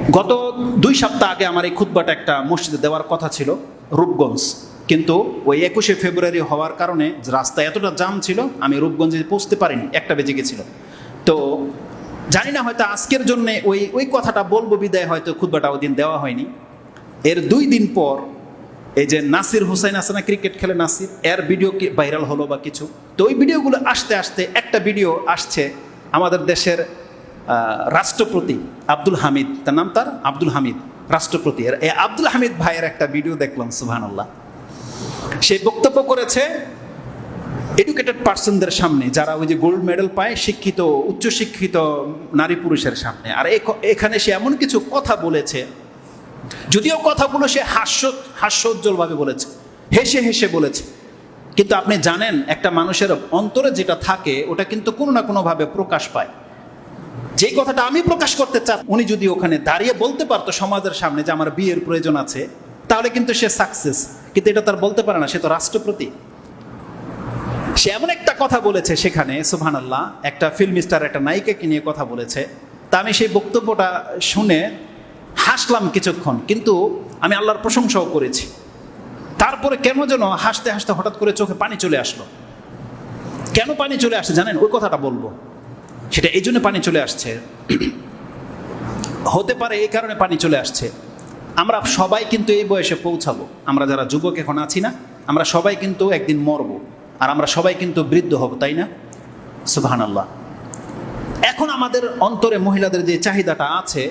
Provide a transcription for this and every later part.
গত 2 সপ্তাহ আগে আমার এই খুতবাটা একটা মসজিদে দেওয়ার কথা ছিল, রূপগঞ্জ, কিন্তু ওই 21শে ফেব্রুয়ারি হওয়ার কারণে রাস্তায় এতটা জাম ছিল, আমি রূপগঞ্জে পৌঁছতে পারিনি, 1টা বেজে গেছিল। তো জানি না, হয়তো আজকের জন্য ওই কথাটা বলবো বিদায়, হয়তো খুতবাটা ওই দিন দেওয়া হয়নি। এর 2 দিন পর এই যে নাসির হুসাইন আছে না, ক্রিকেট খেলে নাসির, এর ভিডিও ভাইরাল হলো বা কিছু, তো ওই ভিডিওগুলো আসতে আসতে একটা ভিডিও আসছে আমাদের দেশের রাষ্ট্রপতি আব্দুল হামিদ, তার নাম আব্দুল হামিদ, রাষ্ট্রপতি। এই আব্দুল হামিদ ভাইয়ের একটা ভিডিও দেখলাম, সুবহানাল্লাহ। সে বক্তব্য করেছে এডুকেটেড পার্সনদের সামনে, যারা ওই যে গোল্ড মেডেল পায়, শিক্ষিত উচ্চশিক্ষিত নারী পুরুষের সামনে। আর এখানে সে এমন কিছু কথা বলেছে, যদিও কথাগুলো সে হাস্যোজ্জ্বলভাবে বলেছে, হেসে হেসে বলেছে, কিন্তু আপনি জানেন একটা মানুষের অন্তরে যেটা থাকে ওটা কিন্তু কোনো না কোনোভাবে প্রকাশ পায়। যে কথাটা আমি প্রকাশ করতে চাই, উনি যদি ওখানে দাঁড়িয়ে বলতে পারতো সমাজের সামনে যে আমার বিয়ের প্রয়োজন আছে, তাহলে কিন্তু সে সাকসেস, কিন্তু এটা তার বলতে পারে না, সে তো রাষ্ট্রপতি। সে এমন একটা কথা বলেছে সেখানে, সুবহানাল্লাহ, একটা ফিল্ম স্টার, একটা নায়িকাকে নিয়ে কথা বলেছে। তা আমি সেই বক্তব্যটা শুনে হাসলাম কিছুক্ষণ, কিন্তু আমি আল্লাহর প্রশংসাও করেছি। তারপরে কেন যেন হাসতে হাসতে হঠাৎ করে চোখে পানি চলে আসলো। কেন পানি চলে আসছে জানেন? ওই কথাটা বলবো, সেটা এই জন্য পানি চলে আসছে, হতে পারে এই কারণে পানি চলে আসছে। আমরা সবাই কিন্তু এই বয়সে পৌঁছাবো, আমরা যারা যুবক এখন আছি না, আমরা সবাই কিন্তু একদিন মরবো, আর আমরা সবাই কিন্তু বৃদ্ধ হব, তাই না? সুবহানাল্লাহ। এখন আমাদের অন্তরে মহিলাদের যে চাহিদাটা আছে,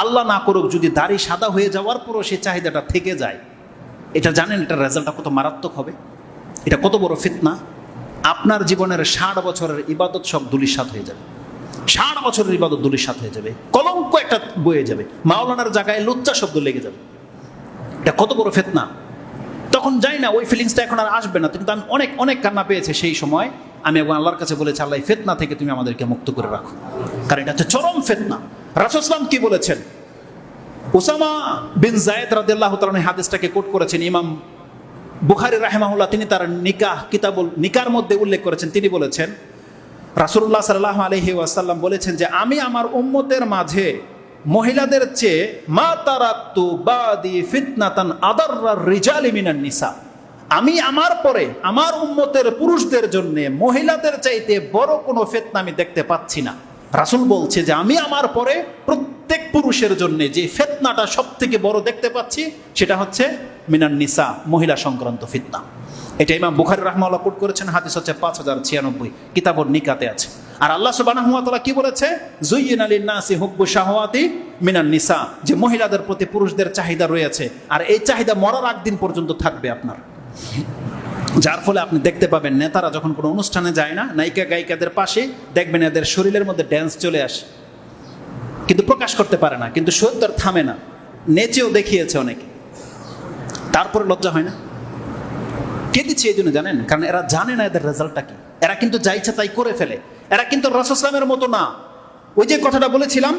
আল্লাহ না করুক যদি দাড়ি সাদা হয়ে যাওয়ার পরও সেই চাহিদাটা থেকে যায়, এটা জানেন এটার রেজাল্টটা কত মারাত্মক হবে? এটা কত বড় ফিতনা। আপনার জীবনের 60 বছরের ইবাদত সব ধূলিসাৎ হয়ে যাবে, 60 বছরের ইবাদত ধূলিসাৎ হয়ে যাবে, কলঙ্ক একটা বয়ে যাবে, মাওলানার জায়গায় লুচ্চা শব্দ লেগে যাবে। এটা কত বড় ফিতনা। তখন যাই না, ওই ফিলিংসটা এখন আর আসবে না, কিন্তু আমি অনেক অনেক কান্না পেয়েছে সেই সময়। আমি একবার আল্লাহর কাছে বলেছি, আল্লাহ ফিতনা থেকে তুমি আমাদেরকে মুক্ত করে রাখো, কারণ এটা হচ্ছে চরম ফিতনা। রাসূল সাল্লাল্লাহু আলাইহি ওয়াসাল্লাম কি বলেছেন? উসামা বিন যায়েদ রাদিয়াল্লাহু তাআলা হাদিসটাকে কোট করেছেন ইমাম বুখারী রাহিমাহুল্লাহ, তিনি তার কিতাবুল নিকার মধ্যে উল্লেখ করেছেন। তিনি বলেছেন, রাসূলুল্লাহ সাল্লাল্লাহু আলাইহি ওয়াসাল্লাম বলেছেন যে আমি আমার উম্মতের মাঝে মহিলাদের চেয়ে মা তারাকতু বাদি ফিতনাতান আদাররার রিজালি মিনান নিসা, আমি আমার পরে আমার উম্মতের পুরুষদের জন্য মহিলাদের চাইতে বড় কোনো ফিতনা আমি দেখতে পাচ্ছি না। রাসূল বলছে যে আমি আমার পরে প্রত্যেক পুরুষের জন্য যে ফিতনাটা সব থেকে বড় দেখতে পাচ্ছি, সেটা হচ্ছে মিনান নিসা, মহিলা সংক্রান্ত ফিতনা। এটা ইমাম বুখারী রাহমাহুল্লাহ কোট করেছেন, হাদিস হচ্ছে 5096, কিতাবুন নিকাতে আছে। আর আল্লাহ সুবহানাহু ওয়া তাআলা কি বলেছে? যুয়্যিনা লিন-নাসি হুব্বু শাহওয়াতি মিনান নিসা, যে মহিলাদের প্রতি পুরুষদের চাহিদা রয়েছে, আর এই চাহিদা মরার আগ দিন পর্যন্ত থাকবে আপনার। যার ফলে আপনি দেখতে পাবেন নেতারা যখন কোনো অনুষ্ঠানে যায় না, নায়িকা গায়িকাদের পাশে দেখবেন এদের শরীরের মধ্যে ড্যান্স চলে আসে, কিন্তু প্রকাশ করতে পারে না, কিন্তু সত্য থামে না, নেচেও দেখিয়েছে অনেকে, তারপরে লজ্জা হয় না। কে দিচ্ছে এই জন্য জানেন? কারণ এরা জানে না এদের রেজাল্টটা কি। এরা কিন্তু যা ইচ্ছা তাই করে ফেলে। এরা কিন্তু রাসূল সাল্লাল্লাহু আলাইহি ওয়াসাল্লামের মতো না। ওই যে কথাটা বলেছিলাম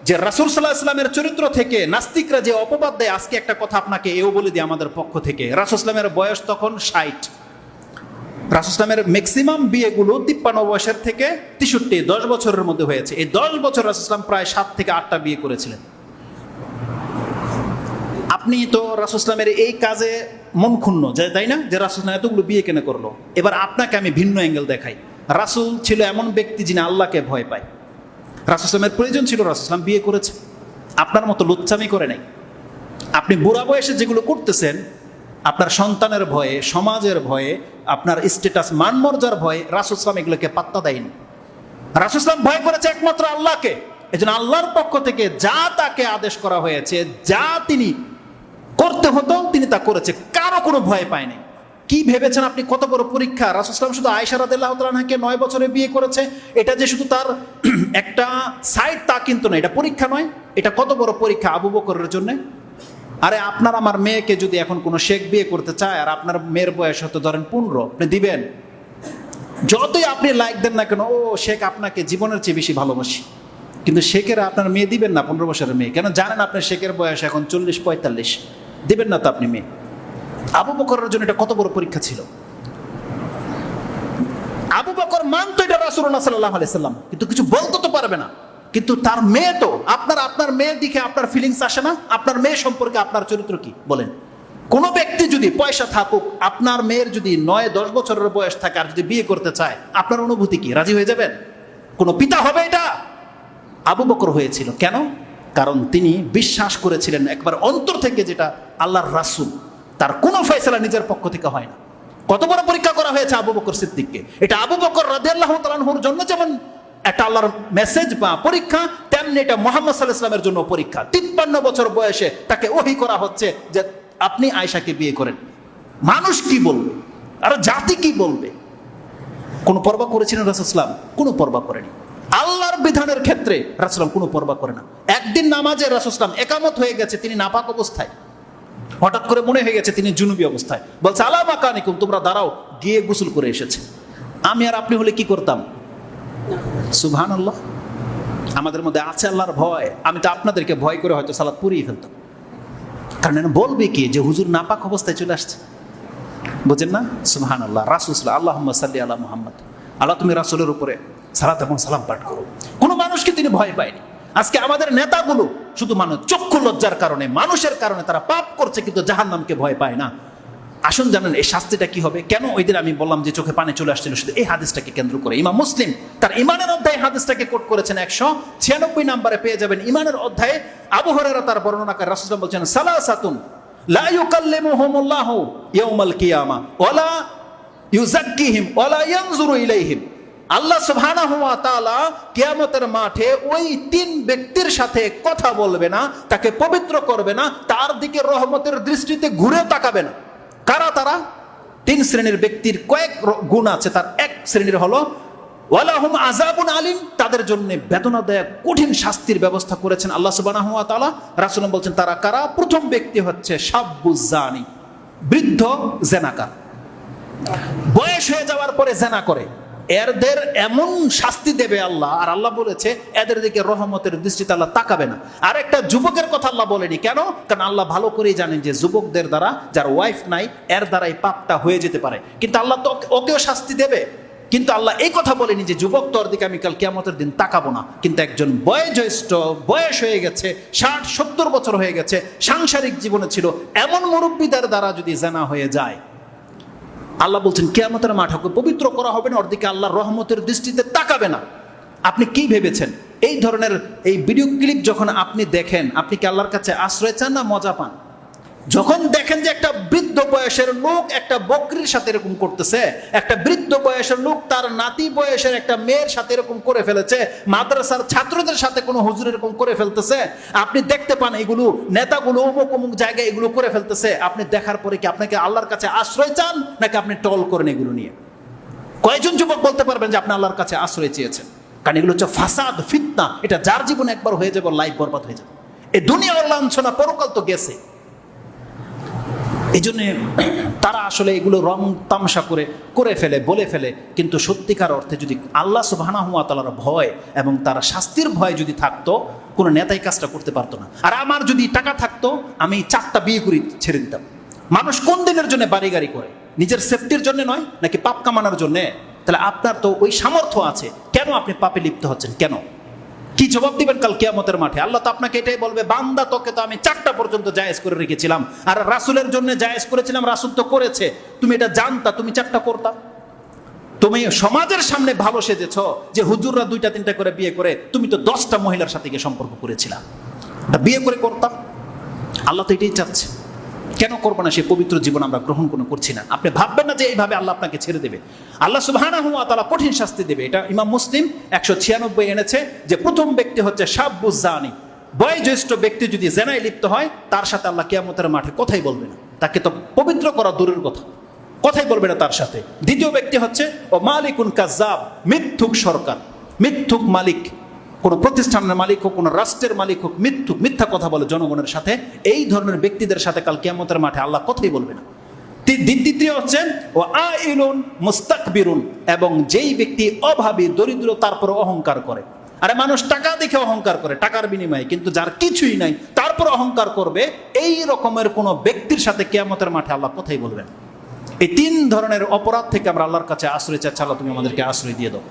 যে রাসূল সাল্লাল্লাহু আলাইহি ওয়াসাল্লামের চরিত্র থেকে নাস্তিকরা যে অপবাদ দেয়, আজকে একটা কথা আপনাকে এও বলে দিই আমাদের পক্ষ থেকে। রাসূল সাল্লাল্লাহু আলাইহি ওয়াসাল্লামের বয়স তখন 60। রাসূল সাল্লাল্লাহু আলাইহি ওয়াসাল্লামের ম্যাক্সিমাম বিয়েগুলো 53 বছর থেকে 63, 10 বছরের মধ্যে হয়েছে। এই 10 বছর রাসূল সাল্লাল্লাহু আলাইহি ওয়াসাল্লাম প্রায় 7 থেকে 8টা বিয়ে করেছিলেন। আপনি তো রাসূল সাল্লাল্লাহু আলাইহি ওয়াসাল্লামের এই কাজে মন ক্ষুণ্ণ, তাই না, যে রাসূল সাল্লাল্লাহু আলাইহি ওয়াসাল্লাম এতগুলো বিয়ে কেন করলো? এবার আপনাকে আমি ভিন্ন অ্যাঙ্গেল দেখাই। রাসূল ছিল এমন ব্যক্তি যিনি আল্লাহকে ভয় পায়। রাসূল সাল্লাল্লাহু আলাইহি ওয়াসাল্লামের প্রয়োজন ছিল, রাসূল সাল্লাল্লাহু আলাইহি ওয়াসাল্লাম বিয়ে করেছে, আপনার মতো লুচ্চামি করে নাই। আপনি বুড়া বয়সে যেগুলো করতেছেন, আপনার সন্তানের ভয়ে, সমাজের ভয়ে, আপনার স্ট্যাটাস মানমর্যাদার ভয়ে রাসূল সাল্লাল্লাহু আলাইহি ওয়াসাল্লাম এগুলোকে পাত্তা দেয়নি। রাসূল সাল্লাল্লাহু আলাইহি ওয়াসাল্লাম ভয় করেছে একমাত্র আল্লাহকে। এজন্য আল্লাহর পক্ষ থেকে যা তাকে আদেশ করা হয়েছে, যা তিনি করতে হতো তিনি তা করেছে, কারো কোনো ভয় পায়নি। কি ভেবেছেন আপনি কত বড় পরীক্ষা? রাসূল সাল্লাল্লাহু আলাইহি ওয়াসাল্লাম শুধু আয়েশা রাদিয়াল্লাহু তাআলা আনহাকে 9 বছরে বিয়ে করেছে, এটা যে শুধু তার একটা সাইড তা কিন্তু না, এটা পরীক্ষা নয়, এটা কত বড় পরীক্ষা আবু বকরের জন্য। আরে আপনার আমার মেয়েকে যদি এখন কোনো শেখ বিয়ে করতে চায়, আর আপনার মেয়ের বয়স হতে ধরেন 15, আপনি দিবেন? যতই আপনি লাইক দেন না কেন, ও শেখ আপনাকে জীবনের চেয়ে বেশি ভালোবাসি, কিন্তু শেখেরা আপনার মেয়ে দিবেন না? 15 বছরের মেয়ে কেন? জানেন আপনার শেখের বয়স এখন 40-45, দিবেন না তো আপনি মেয়ে। আবু বকরের জন্য এটা কত বড় পরীক্ষা ছিল। আবু বকর মানতো এটা রাসূলুল্লাহ সাল্লাল্লাহু আলাইহি ওয়াসাল্লাম, কিন্তু কিছু বলতে তো পারবে না। কিন্তু তার মেয়ে তো আপনার মেয়ের দিকে আপনার ফিলিংস আসে না? আপনার মেয়ে সম্পর্কে আপনার চরিত্র কি বলেন? কোনো ব্যক্তি যদি পয়সা থাকুক, আপনার মেয়ের যদি 9-10 বছরের বয়স থাকে আর যদি বিয়ে করতে চায়, আপনার অনুভূতি কি? রাজি হয়ে যাবেন? কোনো পিতা হবে এটা? আবু বকর হয়েছিল। কেন? কারণ তিনি বিশ্বাস করেছিলেন একবার অন্তর থেকে, যেটা আল্লাহর রাসূল, তার কোনো ফয়সালা নিজের পক্ষ থেকে হয় না। কত বড় পরীক্ষা করা হয়েছে আবু বকর সিদ্দিককে। এটা আবু বকর রাদিয়াল্লাহু তাআলা আনহুর জন্য যেমন একটা আল্লাহর মেসেজ বা পরীক্ষা, তেমনি এটা মুহাম্মদ সাল্লাল্লাহু আলাইহি ওয়াসাল্লামের জন্য পরীক্ষা। 53 বছর বয়সে তাকে ওহী করা হচ্ছে যে আপনি আয়েশাকে বিয়ে করেন। মানুষ কি বলবে, আর জাতি কি বলবে? কোনো পরবা করেছিলেন রাসূল সাল্লাল্লাহু আলাইহি ওয়াসাল্লাম? কোনো পরবা করেনি। আল্লাহর বিধানের ক্ষেত্রে রাসূল কোনো পরবা করে না। একদিন নামাজে রাসূল সাল্লাল্লাহু আলাইহি ওয়াসাল্লাম একামত হয়ে গেছে, তিনি নাপাক অবস্থায়, হঠাৎ করে মনে হয়ে গেছে তিনি জুনুবি অবস্থায়। বলছে আলা মাকানিকুম, তোমরা দাঁড়াও, গিয়ে গোসল করে এসেছে। আমি আর আপনি হলে কি করতাম? সুবহানাল্লাহ। আমাদের মধ্যে আছে আল্লাহর ভয়। আমি তো আপনাদেরকে ভয় করে হয়তো সালাত পড়িয়ে ফেলতাম। কারণ বলবে কি যে হুজুর নাপাক অবস্থায় চলে আসছে, বুঝেন না? সুবহানাল্লাহ। রাসূল আল্লাহুম্মা সাল্লি আলা মুহাম্মদ, আল্লাহ তুমি রাসূলের উপরে সালাত এবং সালাম পাঠ করো। কোনো মানুষকে তিনি ভয় পায়নি। আজকে আমাদের নেতাগুলো শুধু মানুষ চক্ষু লজ্জার কারণে, মানুষের কারণে তারা পাপ করছে, কিন্তু জাহান্নামকে ভয় পায় না। আসুন জানেন এই শাস্তিটা কি হবে? কেন ওই দিন আমি বললাম যে চোখে পানি চলে আসছিল, শুধু এই হাদিসটাকে কেন্দ্র করে। ইমাম মুসলিম তার ইমানের অধ্যায়ে হাদিসটাকে কোট করেছেন, 196 নম্বরে পেয়ে যাবেন। ইমানের অধ্যায়ে আবু হুরায়রা তার বর্ণনাকারী রাসূলুল্লাহ বলছেন, সালাসাতুন লা ইউকাল্লিমুহুমুল্লাহু ইয়াউমাল কিয়ামা ওয়ালা ইউযাক্কিহিম ওয়ালা ইয়ানজুরু ইলাইহিম। আল্লাহ সুবহানাহু ওয়া তাআলা কিয়ামতের মাঠে ওই 3 ব্যক্তির সাথে কথা বলবে না, তাকে পবিত্র করবে না, তার দিকে রহমতের দৃষ্টিতে ঘুরে তাকাবে না। কারা তারা? 3 শ্রেণীর ব্যক্তির কয়েক গুণ আছে। তার এক শ্রেণীর হলো ওয়ালাহুম আযাবুন আলিম, তাদের জন্য বেদনাদায়ক কঠিন শাস্তির ব্যবস্থা করেছেন আল্লাহ সুবহানাহু ওয়া তাআলা। রাসূল বলছেন তারা কারা? প্রথম ব্যক্তি হচ্ছে শাব্বুজ জানি, বৃদ্ধ জেনাকার, বয়স হয়ে যাওয়ার পরে জেনা করে। এদের এমন শাস্তি দেবে আল্লাহ, আর আল্লাহ বলেছে এদের দিকে রহমতের দৃষ্টিতে আল্লাহ তাকাবে না। আর একটা যুবকের কথা আল্লাহ বলেনি। কেন? কারণ আল্লাহ ভালো করেই জানেন যে যুবকদের দ্বারা, যার ওয়াইফ নাই, এর দ্বারাই পাপটা হয়ে যেতে পারে। কিন্তু আল্লাহ তো ওকেও শাস্তি দেবে, কিন্তু আল্লাহ এই কথা বলেনি যে যুবক তোর দিকে আমি কাল কিয়ামতের দিন তাকাবো না। কিন্তু একজন বয়োজ্যেষ্ঠ, বয়স হয়ে গেছে, 60-70 বছর হয়ে গেছে, সাংসারিক জীবনে ছিল, এমন মুরব্বীদের দ্বারা যদি জানা হয়ে যায়, আল্লাহ বলছেন কিয়ামতের মাঠে পবিত্র করা হবে না, ওর দিকে আল্লাহর রহমতের দৃষ্টিতে তাকাবে না। আপনি কি ভেবেছেন? এই ধরনের এই ভিডিও ক্লিপ যখন আপনি দেখেন, আপনি কি আল্লাহর কাছে আশ্রয় চান না মজা পান? যখন দেখেন যে একটা বৃদ্ধ বয়সের লোক একটা বকরির সাথে এরকম করতেছে, একটা বৃদ্ধ বয়সের লোক তার নাতি বয়সের একটা মেয়ের সাথে এরকম করে ফেলেছে, মাদ্রাসার ছাত্রদের সাথে কোনো হুজুর এরকম করে ফেলতেছে, আপনি দেখতে পান এগুলো নেতাগুলো অমুক অমুক জায়গায় এগুলো করে ফেলতেছে, আপনি দেখার পরে কি আপনাকে আল্লাহর কাছে আশ্রয় চান নাকি আপনি টল করেন এগুলো নিয়ে? কয়জন যুবক বলতে পারবেন যে আপনি আল্লাহর কাছে আশ্রয় চেয়েছেন? কারণ এগুলো হচ্ছে ফাসাদ, ফিতনা। এটা যার জীবনে একবার হয়ে যাবে, লাইফ বরবাদ হয়ে যাবে। এই দুনিয়ার লাঞ্ছনা, পরকাল তো গেছে। এই জন্য তারা আসলে এগুলো রং তামাশা করে ফেলে, বলে ফেলে। কিন্তু সত্যিকার অর্থে যদি আল্লাহ সুবহানাহু ওয়া তাআলার ভয় এবং তার শাস্তির ভয় যদি থাকতো, কোনো নেতাই কাজটা করতে পারতো না। আর আমার যদি টাকা থাকতো, আমি 4টা বিয়ে করে ছেড়ে দিতাম। মানুষ কোন দিনের জন্য বাড়ি গাড়ি করে? নিজের সেফটির জন্য নয়, নাকি পাপ কামানোর জন্য? তাহলে আপনার তো ওই সামর্থ্য আছে, কেন আপনি পাপে লিপ্ত হচ্ছেন? কেন? কি জবাব দিবেন কাল কিয়ামতের মাঠে? আল্লাহ তো আপনাকে এটাই বলবে, বান্দা তোকে তো আমি 4টা পর্যন্ত জায়েজ করে রেখেছিলাম, আর রাসূলের জন্য জায়েজ করেছিলাম, রাসূল তো করেছে, তুমি এটা জানতা, তুমি 4টা করতা। তুমি সমাজের সামনে ভালো সেজেছ যে হুজুররা 2টা-3টা করে বিয়ে করে, তুমি তো 10টা মহিলার সাথে গিয়ে সম্পর্ক করেছিলাম, বিয়ে করে করতাম। আল্লাহ তো এটাই চাচ্ছে। কেন করবো না? সেই পবিত্র জীবন আমরা গ্রহণ করছি না। আপনি ভাববেন না যে এইভাবে আল্লাহ আপনাকে ছেড়ে দেবে। আল্লাহ সুবহানাহু ওয়া তাআলা কঠিন শাস্তি দেবে। এটা ইমাম মুসলিম 196 এনেছে যে প্রথম ব্যক্তি হচ্ছে শাব্বুজ জানি, বয়োজ্যেষ্ঠ ব্যক্তি যদি জেনায় লিপ্ত হয়, তার সাথে আল্লাহ কিয়ামতের মাঠে কথাই বলবে না। তাকে তো পবিত্র করা দূরের কথা, কথাই বলবে না তার সাথে। দ্বিতীয় ব্যক্তি হচ্ছে ও মালিকুন কাজ্জাব, মিথ্যুক সরকার, মিথ্যুক মালিক, কোনো প্রতিষ্ঠানের মালিক হোক, কোনো রাষ্ট্রের মালিক হোক, মিথ্যা কথা বলে জনগণের সাথে। এই ধরনের ব্যক্তিদের সাথে কাল কিয়ামতের মাঠে আল্লাহ কথাই বলবে না। দ্বিতীয় হচ্ছেন ও আইলুন মুস্তাকবিরুন, এবং যেই ব্যক্তি অভাবী, দরিদ্র, তারপর অহংকার করে। আরে মানুষ টাকা দেখে অহংকার করে, টাকার বিনিময়ে, কিন্তু যার কিছুই নাই তারপর অহংকার করবে, এই রকমের কোনো ব্যক্তির সাথে কিয়ামতের মাঠে আল্লাহ কথাই বলবেন। এই 3 ধরনের অপরাধ থেকে আমরা আল্লাহর কাছে আশ্রয় চাচ্ছি। আল্লাহ তুমি আমাদেরকে আশ্রয় দিয়ে দাও।